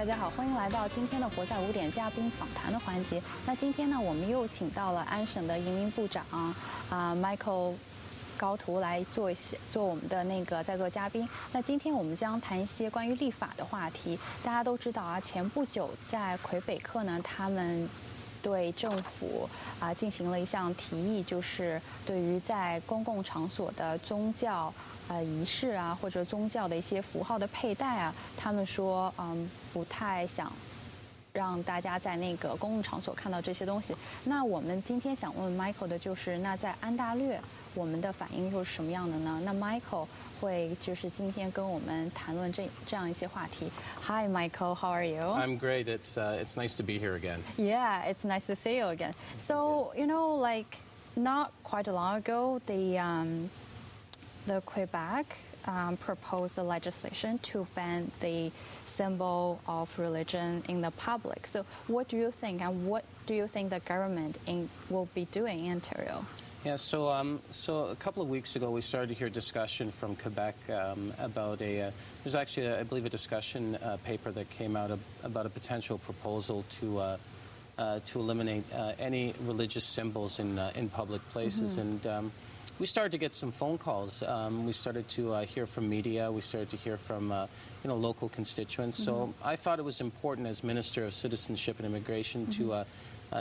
大家好，欢迎来到今天的活在5点嘉宾访谈的环节。那今天呢，我们又请到了安省的移民部长Michael 高图来做我们的那个在座嘉宾。那今天我们将谈一些关于立法的话题。大家都知道啊，前不久在魁北克呢，他们对政府进行了一项提议，就是对于在公共场所的宗教仪式啊，或者宗教的一些符号的佩戴啊，他们说不太想让大家在那个公共场所看到这些东西。那我们今天想问 Michael 的就是，那在安大略我们的反应又是什么样的呢？那 Michael 会就是今天跟我们谈论这样一些话题。Hi Michael, how are you? I'm great. It's nice to be here again. Yeah, it's nice to see you again. So like not quite long ago, the Quebec proposed the legislation to ban the symbol of religion in the public. So what do you think, and what do you think the government will be doing in Ontario? Yeah, so a couple of weeks ago we started to hear discussion from Quebec about there's actually, I believe, a discussion paper that came out about a potential proposal to eliminate any religious symbols in public places. Mm-hmm. And we started to get some phone calls. We started to hear from media. We started to hear from local constituents. Mm-hmm. So I thought it was important as Minister of Citizenship and Immigration mm-hmm.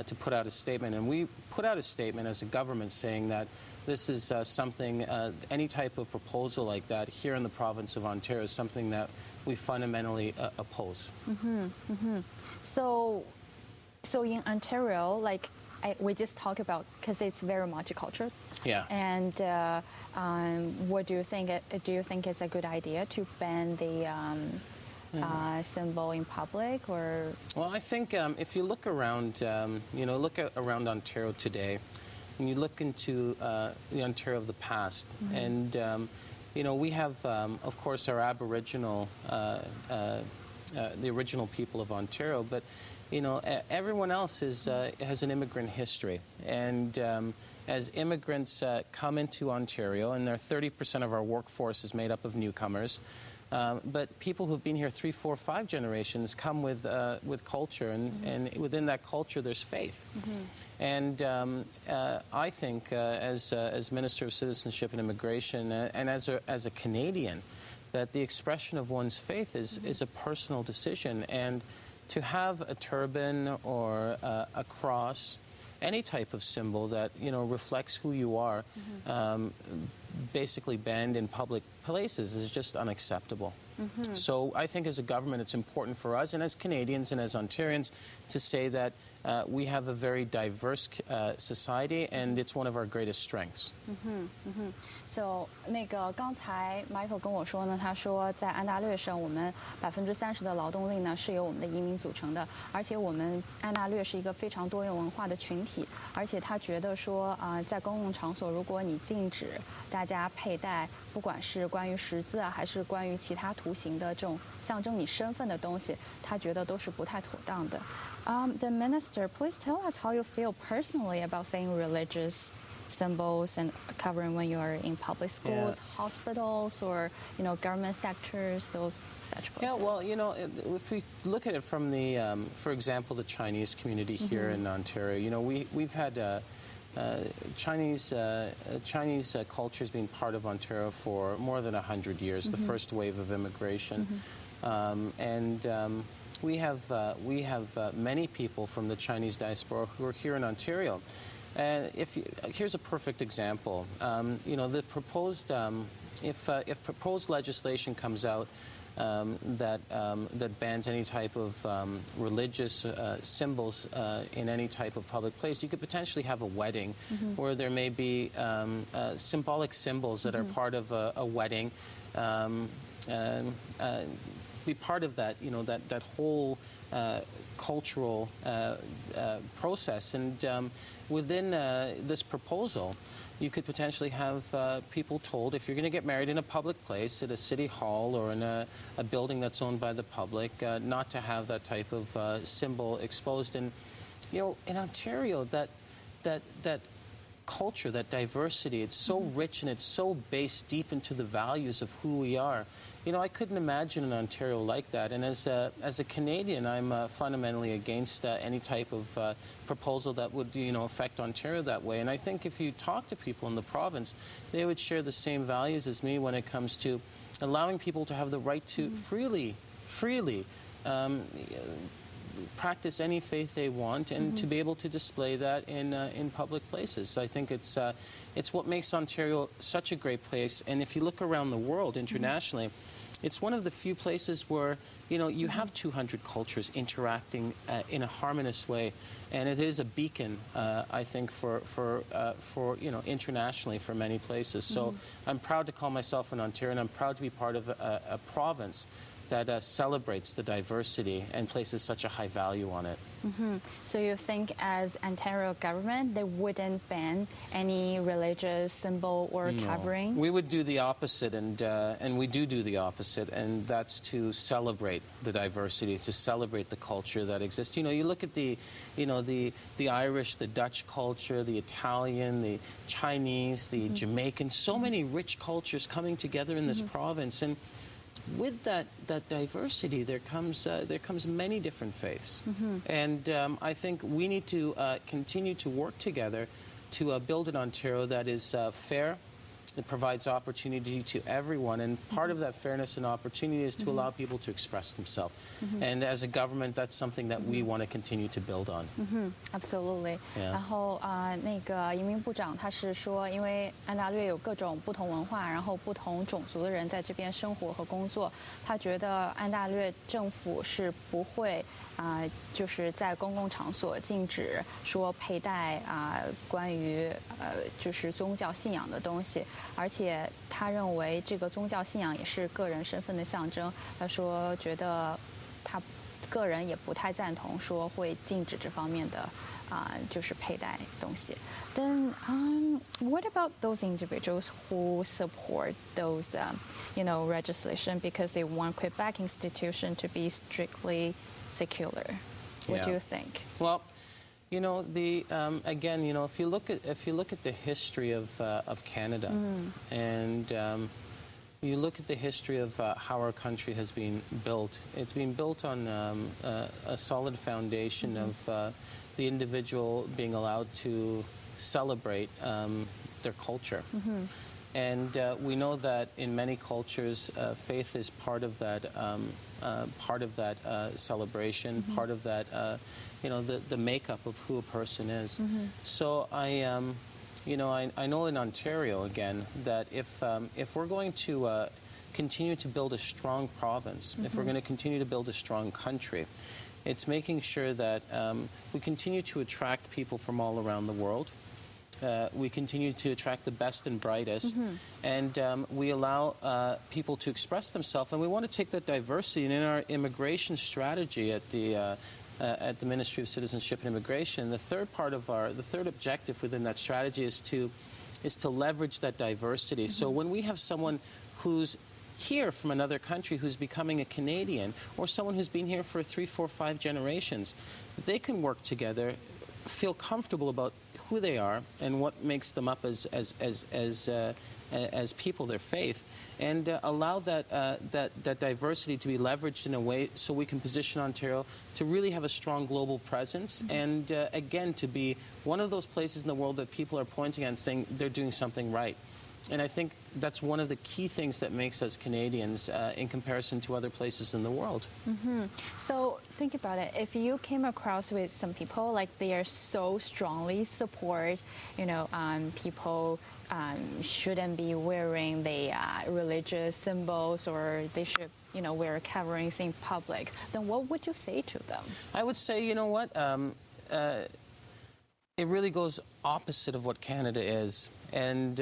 To put out a statement. And we put out a statement as a government saying that this is something, any type of proposal like that here in the province of Ontario is something that we fundamentally oppose. Mm-hmm. Mm-hmm. So in Ontario, like we just talked about, because it's very multicultural. Yeah. And what do you think? Do you think it's a good idea to ban the symbol in public, or? Well, I think if you look around, around Ontario today, and you look into the Ontario of the past, mm-hmm. and we have, of course, our Aboriginal, the original people of Ontario, but everyone else has an immigrant history, and as immigrants come into Ontario, and 30% of our workforce is made up of newcomers. But people who've been here 3, 4, 5 generations come with culture, and, mm-hmm. and within that culture there's faith. Mm-hmm. And I think as Minister of Citizenship and Immigration and as a Canadian, that the expression of one's faith is a personal decision, and to have a turban or a cross, any type of symbol that reflects who you are, mm-hmm. Basically banned in public places is just unacceptable. Mm-hmm. So I think as a government it's important for us and as Canadians and as Ontarians to say that we have a very diverse society, and it's one of our greatest strengths. Mm-hmm. Mm-hmm. So 那个刚才 Michael 跟我说呢，他说在安大略省，我们30%的劳动力呢是由我们的移民组成的，而且我们安大略是一个非常多元文化的群体，而且他觉得说在公共场所，如果你禁止大家佩戴，不管是关于十字啊，还是关于其他图形的这种象征你身份的东西，他觉得都是不太妥当的。The minister, please tell us how you feel personally about saying religious symbols and covering when you are in public schools, yeah. hospitals, or government sectors, those such places. Yeah, well, if we look at it from the, for example, the Chinese community here mm-hmm. in Ontario, we've had Chinese culture has been part of Ontario for more than 100 years. Mm-hmm. The first wave of immigration, mm-hmm. We have many people from the Chinese diaspora who are here in Ontario. And here's a perfect example. The proposed if proposed legislation comes out that bans any type of religious symbols in any type of public place, you could potentially have a wedding mm-hmm. where there may be symbolic symbols that mm-hmm. are part of a wedding. Be part of that, that whole cultural process. And within this proposal, you could potentially have people told, if you're going to get married in a public place, at a city hall or in a building that's owned by the public, not to have that type of symbol exposed. And in Ontario, that culture, that diversity. It's so rich and it's so based deep into the values of who we are. You know, I couldn't imagine an Ontario like that. And as a Canadian, I'm fundamentally against any type of proposal that would, you know, affect Ontario that way. And I think if you talk to people in the province, they would share the same values as me when it comes to allowing people to have the right to freely practice any faith they want and to be able to display that in public places. I think it's what makes Ontario such a great place. And if you look around the world internationally, it's one of the few places where, you know, you have 200 cultures interacting in a harmonious way, and it is a beacon, I think, for you know, internationally for many places. So I'm proud to call myself an Ontarian. I'm proud to be part of a province that celebrates the diversity and places such a high value on it. So you think as Ontario government, they wouldn't ban any religious symbol or covering? We would do the opposite, and we do the opposite, and that's to celebrate the diversity, to celebrate the culture that exists. You know, you look at the Irish, the Dutch culture, the Italian, the Chinese, the Jamaican, so many rich cultures coming together in this province, and with that diversity, there comes many different faiths, and I think we need to continue to work together to build an Ontario that is fair. It provides opportunity to everyone, and part of that fairness and opportunity is to allow people to express themselves. And as a government, that's something that we want to continue to build on. Absolutely. 然后那个移民部长他是说，因为安大略有各种不同文化，然后不同种族的人在这边生活和工作，他觉得安大略政府是不会就是在公共场所禁止说佩戴关于就是宗教信仰的东西。而且他认为这个宗教信仰也是个人身份的象征。他说，觉得他个人也不太赞同说会禁止这方面的就是佩戴东西。Then what about those individuals who support those you know, legislation because they want Quebec institution to be strictly secular? What do you think? Well, you know, again, you know, if you look at the history of Canada, and you look at the history of how our country has been built, it's been built on a solid foundation of the individual being allowed to celebrate their culture. And we know that in many cultures, faith is part of that celebration, part of that, you know, the makeup of who a person is. So you know, I know in Ontario again that if we're going to continue to build a strong province, if we're going to continue to build a strong country, it's making sure that we continue to attract people from all around the world. We continue to attract the best and brightest, and we allow people to express themselves. And we want to take that diversity. And in our immigration strategy at the Ministry of Citizenship and Immigration, the third objective within that strategy is to leverage that diversity. So when we have someone who's here from another country who's becoming a Canadian, or someone who's been here for 3, 4, 5 generations, they can work together, feel comfortable about who they are and what makes them up as people, their faith, and allow that diversity to be leveraged in a way so we can position Ontario to really have a strong global presence, and again, to be one of those places in the world that people are pointing at and saying they're doing something right. And I think that's one of the key things that makes us Canadians in comparison to other places in the world. So think about it. If you came across with some people, like they are so strongly support, you know, people shouldn't be wearing the religious symbols, or they should, you know, wear coverings in public, then what would you say to them? I would say, you know what, it really goes opposite of what Canada is. And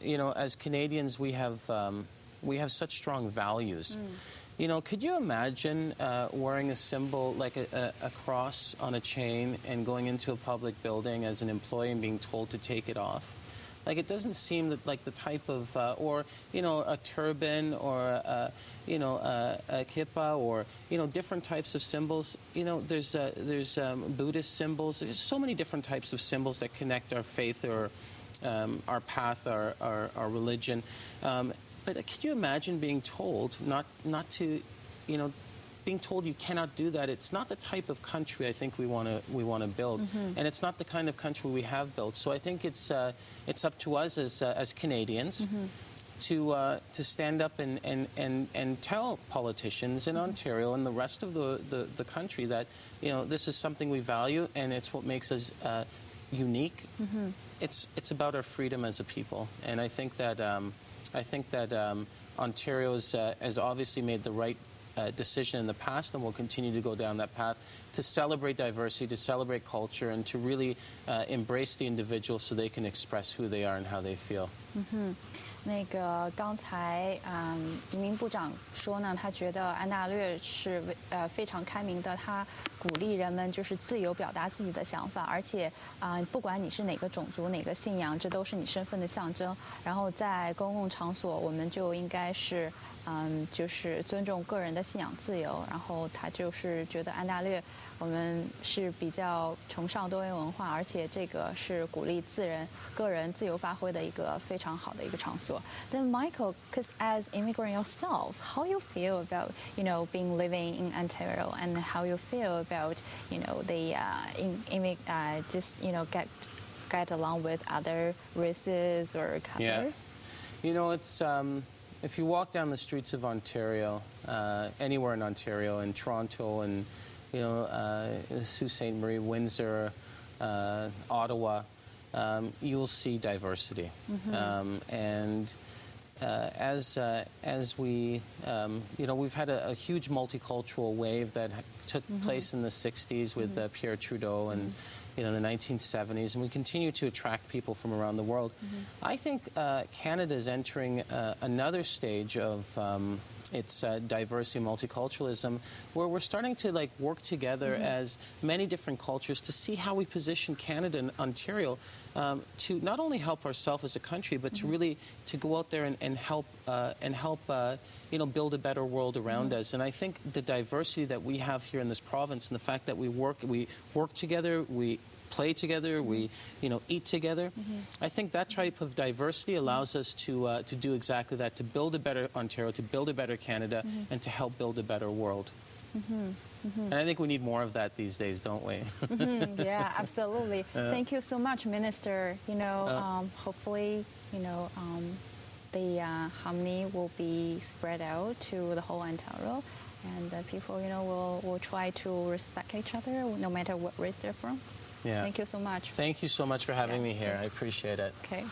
you know, as Canadians, we have such strong values. You know, could you imagine wearing a symbol like a cross on a chain and going into a public building as an employee and being told to take it off? Like, it doesn't seem that like the type of, or, you know, a turban, or, you know, a kippah, or, you know, different types of symbols. You know, there's Buddhist symbols. There's so many different types of symbols that connect our faith or our path, our religion. But could you imagine being told not to, being told you cannot do that? It's not the type of country I think we want to build, and it's not the kind of country we have built. So I think it's up to us as Canadians to stand up and tell politicians in Ontario and the rest of the country that this is something we value, and it's what makes us unique. It's about our freedom as a people, and I think that Ontario has obviously made the right decision in the past, and will continue to go down that path to celebrate diversity, to celebrate culture, and to really embrace the individual so they can express who they are and how they feel. 那个刚才移民部长说呢，他觉得安大略是非常开明的，他鼓励人们就是自由表达自己的想法，而且不管你是哪个种族、哪个信仰，这都是你身份的象征。然后在公共场所，我们就应该是就是尊重个人的信仰自由。然后他就是觉得安大略我们是比较崇尚多元文化，而且这个是鼓励个人自由发挥的一个非常好的一个场所。Then Michael, because as immigrant yourself, how you feel about being living in Ontario, and how you feel about the just get along with other races or colors? Yeah. It's if you walk down the streets of Ontario, anywhere in Ontario, in Toronto, and Sault Ste. Marie, Windsor, Ottawa, you'll see diversity. And as we, we've had a huge multicultural wave that took place in the 60s with Pierre Trudeau and the 1970s, and we continue to attract people from around the world. I think Canada is entering another stage of its diversity and multiculturalism, where we're starting to work together as many different cultures to see how we position Canada and Ontario to not only help ourselves as a country, but to really to go out there and help build a better world around us. And I think the diversity that we have here in this province, and the fact that we work together, we play together, we eat together. I think that type of diversity allows us to do exactly that, to build a better Ontario, to build a better Canada, and to help build a better world. And I think we need more of that these days, don't we? Yeah, absolutely. Thank you so much, Minister. Hopefully, the harmony will be spread out to the whole Ontario, and people, will try to respect each other no matter what race they're from. Yeah. Thank you so much. Thank you so much for having me here. I appreciate it. Okay.